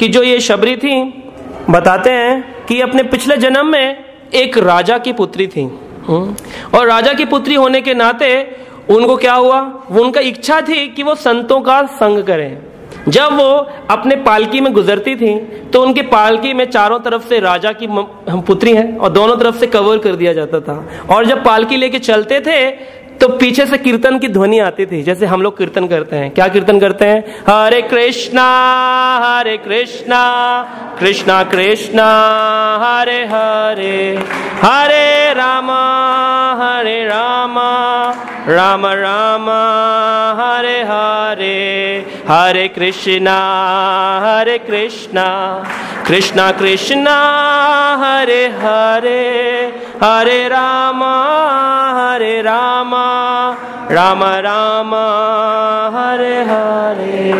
कि जो ये शबरी थी, बताते हैं कि अपने पिछले जन्म में एक राजा की पुत्री थी, और राजा की पुत्री होने के नाते उनको क्या हुआ, वो उनका इच्छा थी कि वो संतों का संग करें। जब वो अपने पालकी में गुजरती थी तो उनके पालकी में चारों तरफ से राजा की पुत्री है और दोनों तरफ से कवर कर दिया जाता था, और जब पालकी लेके चलते थे तो पीछे से कीर्तन की ध्वनि आती थी, जैसे हम लोग कीर्तन करते हैं। क्या कीर्तन करते हैं? हरे कृष्णा कृष्णा कृष्णा हरे हरे, हरे राम राम राम हरे हरे, हरे कृष्णा कृष्णा कृष्णा हरे हरे, हरे राम राम राम हरे हरे।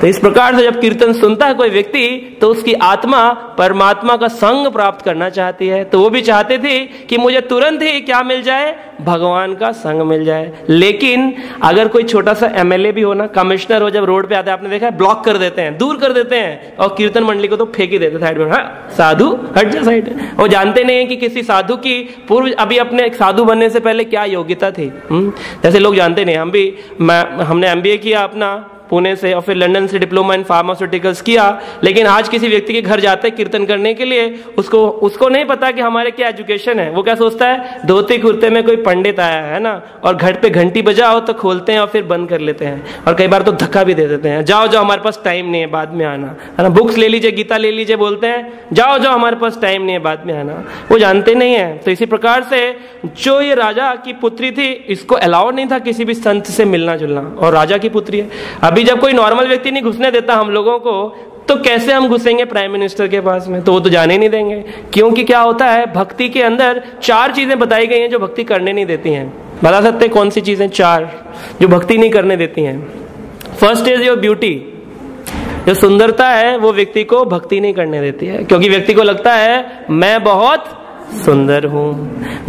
तो इस प्रकार से जब कीर्तन सुनता है कोई व्यक्ति तो उसकी आत्मा परमात्मा का संग प्राप्त करना चाहती है। तो वो भी चाहते थे कि मुझे तुरंत ही क्या मिल जाए, भगवान का संग मिल जाए। लेकिन अगर कोई छोटा सा एमएलए भी हो ना, कमिश्नर हो, जब रोड पे आता है, आपने देखा है, ब्लॉक कर देते हैं, दूर कर देते हैं, और कीर्तन मंडली को तो फेंक ही देते साइड में। हाँ साधु हट जा साइड। वो जानते नहीं है कि किसी साधु की पूर्व अभी अपने साधु बनने से पहले क्या योग्यता थी। जैसे लोग जानते नहीं, हमने एमबीए किया अपना पुणे से और फिर लंदन से डिप्लोमा इन फार्मास्यूटिकल्स किया, लेकिन आज किसी व्यक्ति के घर जाते हैं कीर्तन करने के लिए, उसको नहीं पता कि हमारे क्या एजुकेशन है। वो क्या सोचता है, धोती कुर्ते में कोई पंडित आया है ना, और घर पे घंटी बजाओ तो खोलते हैं और फिर बंद कर लेते हैं, और कई बार तो धक्का भी दे देते हैं, जाओ हमारे पास टाइम नहीं है, बाद में आना, है ना। बुक्स ले लीजिए, गीता ले लीजिए, बोलते हैं जाओ हमारे पास टाइम नहीं है, बाद में आना। वो जानते नहीं है। तो इसी प्रकार से जो ये राजा की पुत्री थी, इसको अलाउ नहीं था किसी भी संत से मिलना जुलना, और राजा की पुत्री है। अभी जब कोई नॉर्मल व्यक्ति नहीं घुसने देता हम लोगों को, तो कैसे हम घुसेंगे प्राइम मिनिस्टर के पास में? तो वो तो जाने नहीं देंगे, क्योंकि क्या होता है, भक्ति के अंदर 4 चीजें बताई गई हैं जो भक्ति करने नहीं देती हैं। बता सकते कौन सी चीजें 4 जो भक्ति नहीं करने देती हैं? First is your beauty. जो सुंदरता है वो व्यक्ति को भक्ति नहीं करने देती है, क्योंकि व्यक्ति को लगता है मैं बहुत सुंदर हूं।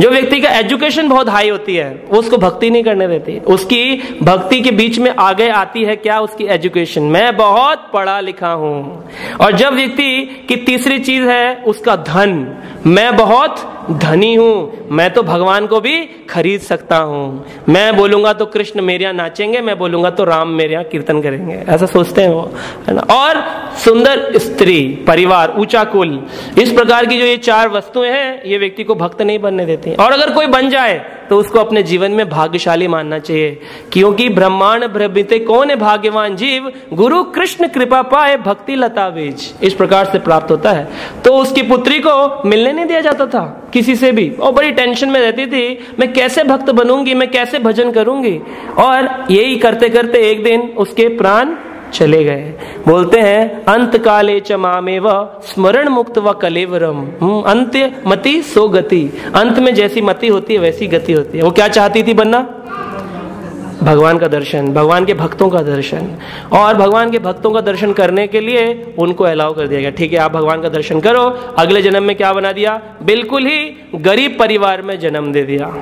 जो व्यक्ति का एजुकेशन बहुत हाई होती है वो उसको भक्ति नहीं करने देती। उसकी भक्ति के बीच में आगे आती है क्या, उसकी एजुकेशन, मैं बहुत पढ़ा लिखा हूं। और जब व्यक्ति की तीसरी चीज है उसका धन, मैं बहुत धनी हूं, मैं तो भगवान को भी खरीद सकता हूं, मैं बोलूंगा तो कृष्ण मेरे यहाँ नाचेंगे, मैं बोलूंगा तो राम मेरे यहाँ कीर्तन करेंगे, ऐसा सोचते हैं वो, है ना। और सुंदर स्त्री, परिवार, ऊंचा कुल, इस प्रकार की जो ये 4 वस्तुएं हैं ये व्यक्ति को भक्त नहीं बनने देती। और अगर कोई बन जाए तो उसको अपने जीवन में भाग्यशाली मानना चाहिए, क्योंकि ब्रह्मांड भ्रमिते कौन है भाग्यवान जीव, गुरु कृष्ण कृपा पाए भक्ति लता बीज, इस प्रकार से प्राप्त होता है। तो उसकी पुत्री को मिलने नहीं दिया जाता था किसी से भी, और बड़ी टेंशन में रहती थी, मैं कैसे भक्त बनूंगी, मैं कैसे भजन करूंगी। और यही करते करते एक दिन उसके प्राण चले गए। बोलते हैं अंत काले च मामेव स्मरण मुक्त व कलेवरम, अंत्य मति सो गति, अंत में जैसी मति होती है वैसी गति होती है। वो क्या चाहती थी बनना? भगवान का दर्शन, भगवान के भक्तों का दर्शन। और भगवान के भक्तों का दर्शन करने के लिए उनको अलाउ कर दिया गया, ठीक है आप भगवान का दर्शन करो। अगले जन्म में क्या बना दिया? बिल्कुल ही गरीब परिवार में जन्म दे दिया।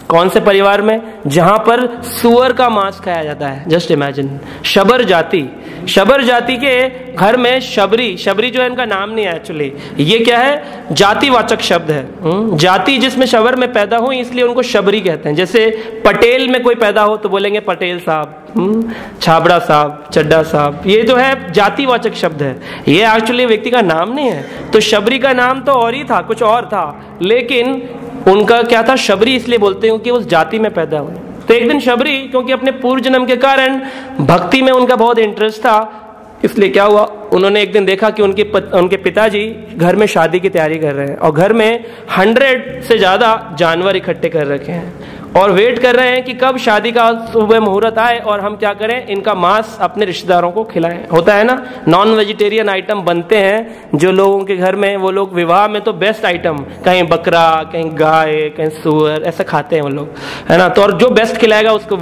कौन से परिवार में? जहां पर सुअर का मांस खाया जाता है। जस्ट इमेजिन, शबर जाति के घर में शबरी जो है इनका नाम नहीं है एक्चुअली, ये क्या है? जातिवाचक शब्द है। जाति जिसमें शबर में पैदा हुई इसलिए उनको शबरी कहते हैं। जैसे पटेल में कोई पैदा हो तो बोलेंगे पटेल साहब, छाबड़ा साहब, चड्डा साहब, ये जो है जातिवाचक शब्द है, ये एक्चुअली व्यक्ति का नाम नहीं है। तो शबरी का नाम तो और ही था, कुछ और था, लेकिन उनका क्या था? शबरी इसलिए बोलते हैं कि उस जाति में पैदा हुए। तो एक दिन शबरी, क्योंकि अपने पूर्व जन्म के कारण भक्ति में उनका बहुत इंटरेस्ट था, इसलिए क्या हुआ, उन्होंने एक दिन देखा कि उनके पिताजी घर में शादी की तैयारी कर रहे हैं और घर में 100 से ज्यादा जानवर इकट्ठे कर रखे हैं और वेट कर रहे हैं कि कब शादी का सुबह मुहूर्त आए और हम क्या करें, इनका मांस अपने रिश्तेदारों को खिलाएं। होता है ना, नॉन वेजिटेरियन आइटम बनते हैं जो लोगों के घर में, वो लोग विवाह में तो बेस्ट आइटम, कहीं बकरा, कहीं गाय, कहीं सुअर, ऐसा खाते हैं वो लोग, है ना। तो और जो बेस्ट खिलाएगा उसको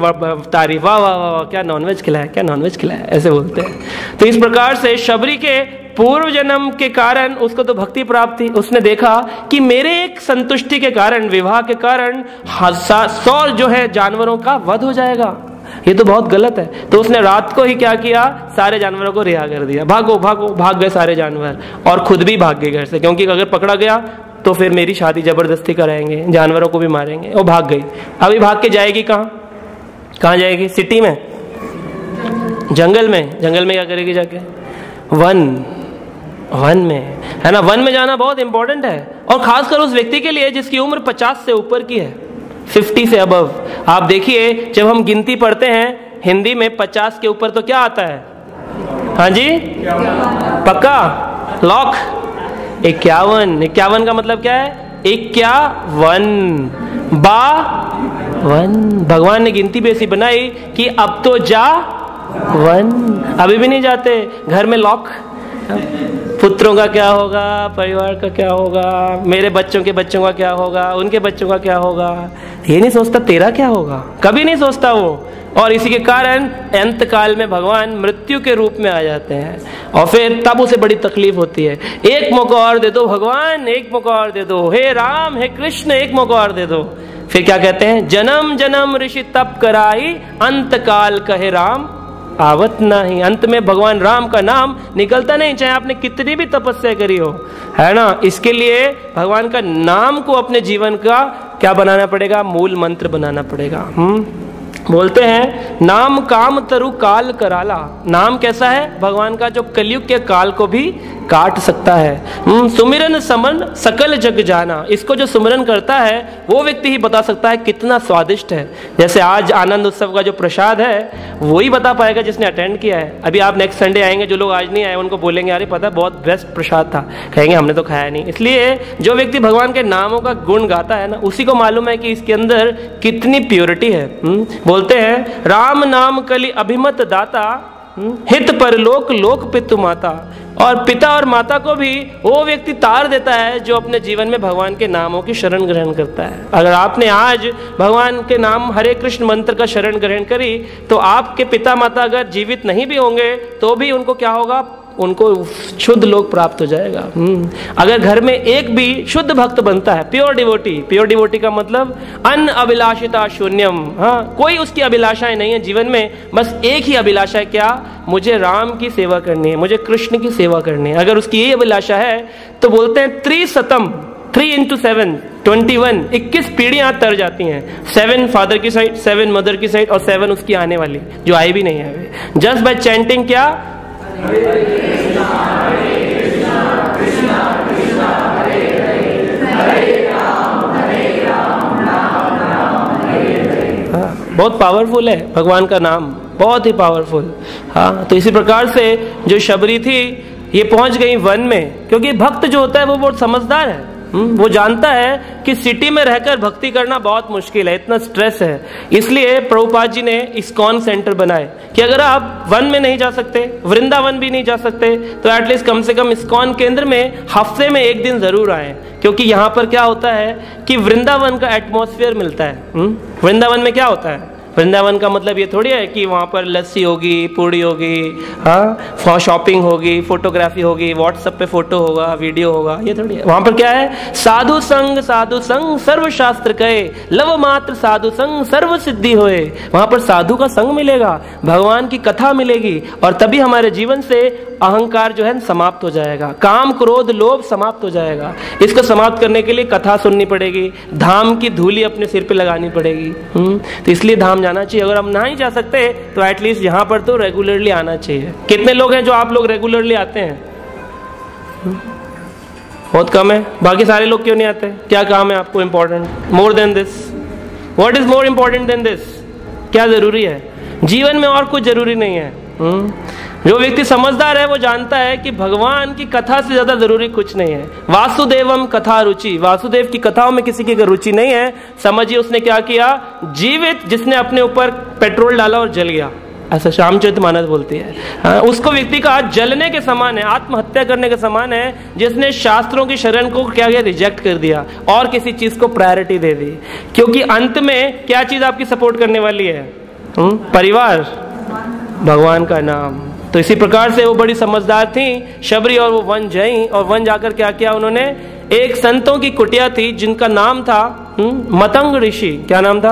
तारीफ, वाह वाह वाह क्या नॉनवेज खिलाया, क्या नॉनवेज खिलाया, ऐसे बोलते हैं। तो इस प्रकार से शबरी के पूर्व जन्म के कारण उसको तो भक्ति प्राप्त थी। उसने देखा कि मेरे एक संतुष्टि के कारण, विवाह के कारण 100 जो है जानवरों का वध हो जाएगा, ये तो बहुत गलत है। तो उसने रात को ही क्या किया, सारे जानवरों को रिहा कर दिया, भागो भागो, भाग गए सारे जानवर, और खुद भी भाग गए घर से, क्योंकि अगर पकड़ा गया तो फिर मेरी शादी जबरदस्ती कराएंगे, जानवरों को भी मारेंगे। और भाग गई। अभी भाग के जाएगी कहाँ, कहाँ जाएगी? सिटी में, जंगल में? जंगल में क्या करेगी जाके? वन में, है ना। वन में जाना बहुत इंपॉर्टेंट है, और खासकर उस व्यक्ति के लिए जिसकी उम्र 50 से ऊपर की है, 50 से अबव। आप देखिए, जब हम गिनती पढ़ते हैं हिंदी में 50 के ऊपर तो क्या आता है? हाँ जी, पक्का लॉक? 51 का मतलब क्या है? 51 वन। भगवान ने गिनती भी ऐसी बनाई कि अब तो जा वन, अभी भी नहीं जाते, घर में लॉक। पुत्रों का क्या होगा, परिवार का क्या होगा, मेरे बच्चों के बच्चों का क्या होगा, उनके बच्चों का क्या होगा, ये नहीं सोचता तेरा क्या होगा, कभी नहीं सोचता वो। और इसी के कारण अंत काल में भगवान मृत्यु के रूप में आ जाते हैं, और फिर तब उसे बड़ी तकलीफ होती है। एक मौका और दे दो भगवान, एक मौका और दे दो, हे राम हे कृष्ण, एक मौका और दे दो। फिर क्या कहते हैं? जन्म जन्म ऋषि तप कराई, अंत काल कहे राम आवत नहीं। अंत में भगवान राम का नाम निकलता नहीं, चाहे आपने कितनी भी तपस्या करी हो, है ना। इसके लिए भगवान का नाम को अपने जीवन का क्या बनाना पड़ेगा? मूल मंत्र बनाना पड़ेगा। बोलते हैं नाम काम तरु काल कराला। नाम कैसा है? भगवान का, जो कलयुग के काल को भी काट सकता है। सुमिरन समन सकल जग जाना। इसको जो सुमिरन करता है वो व्यक्ति ही बता सकता है कितना स्वादिष्ट है। जैसे आज आनंद उत्सव का जो प्रसाद है वो ही बता पाएगा जिसने अटेंड किया है। अभी आप नेक्स्ट संडे आएंगे, जो लोग आज नहीं आए उनको बोलेंगे अरे पता है बहुत बेस्ट प्रसाद था, कहेंगे हमने तो खाया नहीं। इसलिए जो व्यक्ति भगवान के नामों का गुण गाता है ना, उसी को मालूम है कि इसके अंदर कितनी प्योरिटी है। बोलते हैं राम नाम कलि अभिमत दाता, हित परलोक लोक पितु माता। और पिता और माता को भी वो व्यक्ति तार देता है जो अपने जीवन में भगवान के नामों की शरण ग्रहण करता है। अगर आपने आज भगवान के नाम हरे कृष्ण मंत्र का शरण ग्रहण करी, तो आपके पिता माता अगर जीवित नहीं भी होंगे तो भी उनको क्या होगा? उनको शुद्ध लोक प्राप्त हो जाएगा। अगर घर में एक भी शुद्ध भक्त बनता है, प्योर डिवोटी का मतलब अन अभिलाषिता शून्यम। हाँ, कोई उसकी अभिलाषाएं नहीं है जीवन में, बस एक ही अभिलाषा है, क्या? मुझे राम की सेवा करनी है, मुझे कृष्ण की सेवा करनी है। अगर उसकी यही अभिलाषा है तो बोलते हैं त्रिशतम, 3 into 7 21, 21 पीढ़ियां तर जाती हैं। 7 फादर की साइड, 7 मदर की साइड, और 7 उसकी आने वाली जो आई भी नहीं है। जस्ट बाय चैंटिंग क्या? बहुत पावरफुल है भगवान का नाम, बहुत ही पावरफुल। हाँ, तो इसी प्रकार से जो शबरी थी ये पहुंच गई वन में, क्योंकि भक्त जो होता है वो बहुत समझदार है। वो जानता है कि सिटी में रहकर भक्ति करना बहुत मुश्किल है, इतना स्ट्रेस है। इसलिए प्रभुपाद जी ने इस्कॉन सेंटर बनाए कि अगर आप वन में नहीं जा सकते, वृंदावन भी नहीं जा सकते, तो एटलीस्ट कम से कम इस्कॉन केंद्र में हफ्ते में एक दिन जरूर आए। क्योंकि यहाँ पर क्या होता है कि वृंदावन का एटमॉस्फेयर मिलता है। वृंदावन में क्या होता है? वृंदावन का मतलब ये थोड़ी है कि वहाँ पर लस्सी होगी, पूड़ी होगी, हाँ, शॉपिंग होगी, फोटोग्राफी होगी, व्हाट्सएप पे फोटो होगा, वीडियो होगा, ये थोड़ी है। वहाँ पर क्या है? साधु संग सर्व शास्त्र कहे, लव मात्र साधु संग सर्व सिद्धि होए। वहाँ पर साधु का संग मिलेगा, भगवान की कथा मिलेगी, और तभी हमारे जीवन से अहंकार जो है समाप्त हो जाएगा, काम क्रोध लोभ समाप्त हो जाएगा। इसको समाप्त करने के लिए कथा सुननी पड़ेगी, धाम की धूली अपने सिर पे लगानी पड़ेगी। तो इसलिए धाम जाना चाहिए। अगर हम नहीं जा सकते तो एटलीस्ट यहाँ पर तो रेगुलरली आना चाहिए। कितने लोग हैं जो आप लोग रेगुलरली आते हैं? बहुत कम है। बाकी सारे लोग क्यों नहीं आते? क्या काम है आपको important? More than this, what is more important than this? क्या जरूरी है जीवन में? और कुछ जरूरी नहीं है। जो व्यक्ति समझदार है वो जानता है कि भगवान की कथा से ज्यादा जरूरी कुछ नहीं है। वासुदेवम कथा रुचि, वासुदेव की कथाओं में किसी की अगर रुचि नहीं है, समझिए उसने क्या किया? जीवित जिसने अपने ऊपर पेट्रोल डाला और जल गया, ऐसा श्यामचरितमानस बोलती है। उसको व्यक्ति का जलने के समान है, आत्महत्या करने के समान है, जिसने शास्त्रों की शरण को क्या किया? रिजेक्ट कर दिया और किसी चीज को प्रायोरिटी दे दी। क्योंकि अंत में क्या चीज आपकी सपोर्ट करने वाली है? परिवार, भगवान का नाम। तो इसी प्रकार से वो बड़ी समझदार थी शबरी, और वो वन गई, और वन जाकर क्या किया उन्होंने? एक संतों की कुटिया थी जिनका नाम था मतंग ऋषि। क्या नाम था?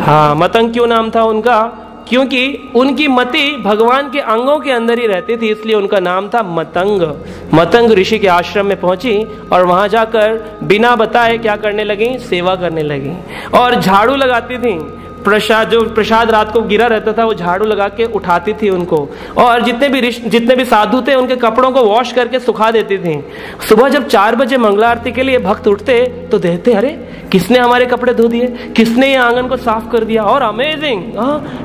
हाँ, मतंग क्यों नाम था उनका? क्योंकि उनकी मति भगवान के अंगों के अंदर ही रहती थी, इसलिए उनका नाम था मतंग। मतंग ऋषि के आश्रम में पहुंची और वहां जाकर बिना बताए क्या करने लगी, सेवा करने लगी और झाड़ू लगाती थी। जो प्रसाद रात को गिरा रहता था वो झाड़ू लगा के उठाती थी उनको, और जितने भी साधु थे उनके कपड़ों को वॉश करके सुखा देती थी। सुबह जब 4 बजे मंगला आरती के लिए भक्त उठते तो देखते, अरे किसने हमारे कपड़े धो दिए, किसने ये आंगन को साफ कर दिया, और अमेजिंग,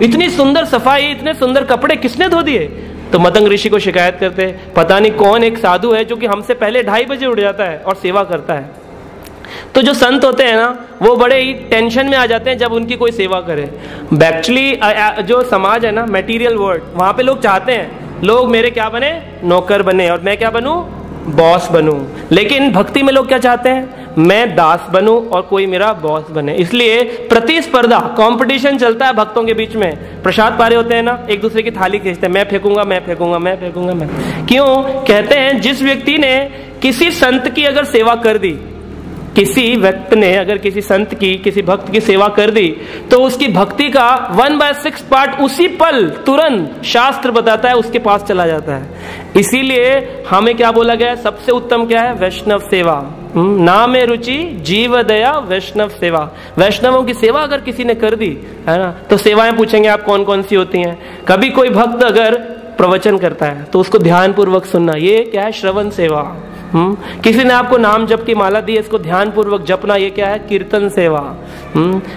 इतनी सुंदर सफाई, इतने सुंदर कपड़े किसने धो दिए। तो मतंग ऋषि को शिकायत करते, पता नहीं कौन एक साधु है जो कि हमसे पहले 2:30 बजे उठ जाता है और सेवा करता है। तो जो संत होते हैं ना, वो बड़े ही टेंशन में आ जाते हैं जब उनकी कोई सेवा करे। एक्चुअली जो समाज है ना, मटेरियल वर्ल्ड, वहां पे लोग चाहते हैं लोग मेरे क्या बने, नौकर बने, और मैं क्या बनूं, बॉस बनूं। लेकिन भक्ति में लोग क्या चाहते हैं, मैं दास बनूं और कोई मेरा बॉस बने। इसलिए प्रतिस्पर्धा, कंपटीशन चलता है भक्तों के बीच में। प्रसाद पा रहे होते हैं ना, एक दूसरे की थाली खींचते हैं, मैं फेंकूंगा, मैं फेंकूंगा, मैं फेंकूंगा, मैं। क्यों? कहते हैं जिस व्यक्ति ने किसी संत की अगर सेवा कर दी, किसी व्यक्ति ने अगर किसी संत की, किसी भक्त की सेवा कर दी, तो उसकी भक्ति का 1/6 पार्ट उसी पल तुरंत शास्त्र बताता है उसके पास चला जाता है। इसीलिए हमें क्या बोला गया है, सबसे उत्तम क्या है, वैष्णव सेवा। नाम में रुचि जीव दया वैष्णव सेवा। वैष्णवों की सेवा अगर किसी ने कर दी है ना, तो सेवाएं पूछेंगे आप कौन कौन सी होती हैं। कभी कोई भक्त अगर प्रवचन करता है तो उसको ध्यान पूर्वक सुनना, ये क्या है, श्रवण सेवा। किसी ने आपको नाम जप की माला दी, इसको ध्यान पूर्वक जपना, ये क्या है, कीर्तन सेवा।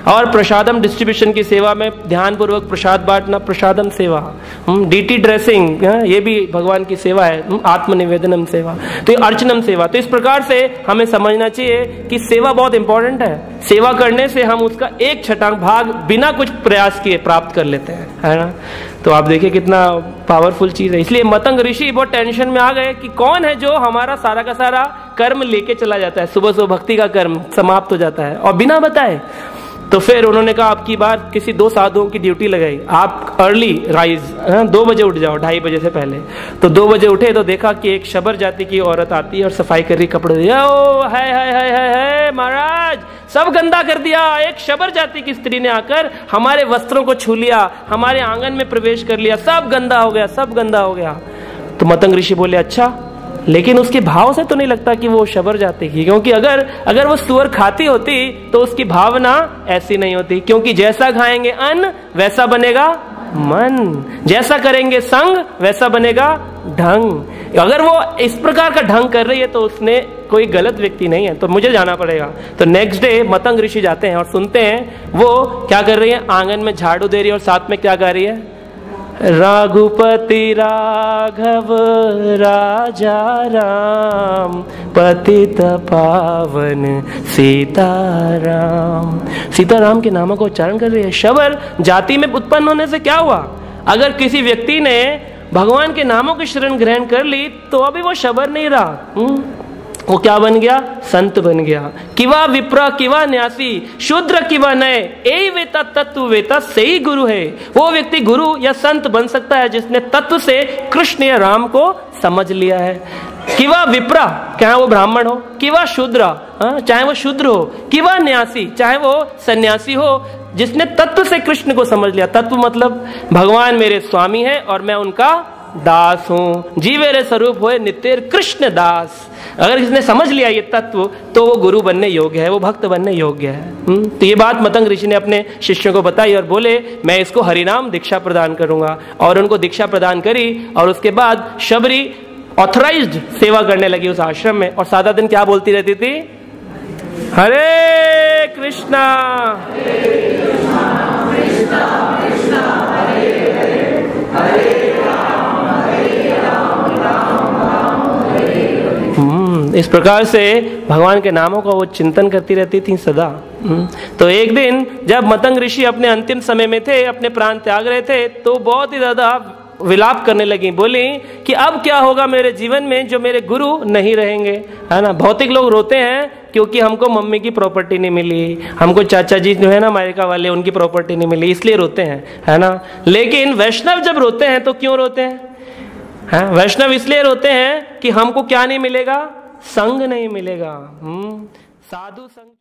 और प्रसादम डिस्ट्रीब्यूशन की सेवा में ध्यान पूर्वक प्रसाद बांटना, प्रसादम सेवा। डीटी ड्रेसिंग, ये भी भगवान की सेवा है, आत्मनिवेदनम सेवा, तो ये अर्चनम सेवा। तो इस प्रकार से हमें समझना चाहिए कि सेवा बहुत इंपॉर्टेंट है। सेवा करने से हम उसका 1/6 भाग बिना कुछ प्रयास किए प्राप्त कर लेते हैं, है ना। तो आप देखिए कितना पावरफुल चीज है। इसलिए मतंग ऋषि बहुत टेंशन में आ गए कि कौन है जो हमारा सारा का सारा कर्म लेके चला जाता है, सुबह सुबह भक्ति का कर्म समाप्त हो जाता है और बिना बताए। तो फिर उन्होंने कहा अब की बार किसी 2 साधुओं की ड्यूटी लगाई, आप अर्ली राइज 2 बजे उठ जाओ, 2:30 बजे से पहले। तो 2 बजे उठे तो देखा कि एक शबर जाति की औरत आती है और सफाई कर रही कपड़े। ओ है महाराज, सब गंदा कर दिया। एक शबर जाति की स्त्री ने आकर हमारे वस्त्रों को छू लिया, हमारे आंगन में प्रवेश कर लिया, सब गंदा हो गया, सब गंदा हो गया। तो मतंग ऋषि बोले अच्छा, लेकिन उसके भाव से तो नहीं लगता कि वो शबर जाती थी, क्योंकि अगर वो सुअर खाती होती तो उसकी भावना ऐसी नहीं होती। क्योंकि जैसा खाएंगे अन्न वैसा बनेगा मन, जैसा करेंगे संग वैसा बनेगा ढंग। अगर वो इस प्रकार का ढंग कर रही है तो उसने कोई गलत व्यक्ति नहीं है, तो मुझे जाना पड़ेगा। तो नेक्स्ट डे मतंग ऋषि जाते हैं और सुनते हैं वो क्या कर रही है, आंगन में झाड़ू दे रही है और साथ में क्या गा रही है, रघुपति राघव राजा राम पतित पावन सीताराम। सीताराम के नामों को उच्चारण कर रही है। शबर जाति में उत्पन्न होने से क्या हुआ, अगर किसी व्यक्ति ने भगवान के नामों की शरण ग्रहण कर ली तो अभी वो शबर नहीं रहा, वो क्या बन गया, संत बन गया। किवा विप्र किवा न्यासी शूद्र किवा नए ए वेता तत्व वेता, सही गुरु है। वो व्यक्ति गुरु या संत बन सकता है जिसने तत्व से कृष्ण या राम को समझ लिया है। किवा विप्रा, चाहे वो ब्राह्मण हो, किवा शूद्र, चाहे वो शूद्र हो, किवा न्यासी, चाहे वो सन्यासी हो, जिसने तत्व से कृष्ण को समझ लिया। तत्व मतलब भगवान मेरे स्वामी है और मैं उनका दास हूं, जीवेरे स्वरूप होए नित्य कृष्ण दास। अगर किसने समझ लिया ये तत्व तो वो गुरु बनने योग्य है, वो भक्त बनने योग्य है। तो ये बात मतंग ऋषि ने अपने शिष्यों को बताई और बोले मैं इसको हरिनाम दीक्षा प्रदान करूंगा। और उनको दीक्षा प्रदान करी और उसके बाद शबरी ऑथराइज्ड सेवा करने लगी उस आश्रम में। और सादा दिन क्या बोलती रहती थी, हरे कृष्णा कृष्णा कृष्णा हरे हरे, हरे इस प्रकार से भगवान के नामों का वो चिंतन करती रहती थी सदा। तो एक दिन जब मतंग ऋषि अपने अंतिम समय में थे, अपने प्राण त्याग रहे थे, तो बहुत ही ज्यादा विलाप करने लगी। बोली कि अब क्या होगा मेरे जीवन में जो मेरे गुरु नहीं रहेंगे, है ना। भौतिक लोग रोते हैं क्योंकि हमको मम्मी की प्रॉपर्टी नहीं मिली, हमको चाचा जी जो है ना अमेरिका वाले, उनकी प्रॉपर्टी नहीं मिली, इसलिए रोते हैं, है ना। लेकिन वैष्णव जब रोते हैं तो क्यों रोते हैं, वैष्णव इसलिए रोते हैं कि हमको क्या नहीं मिलेगा, संग नहीं मिलेगा। साधु संग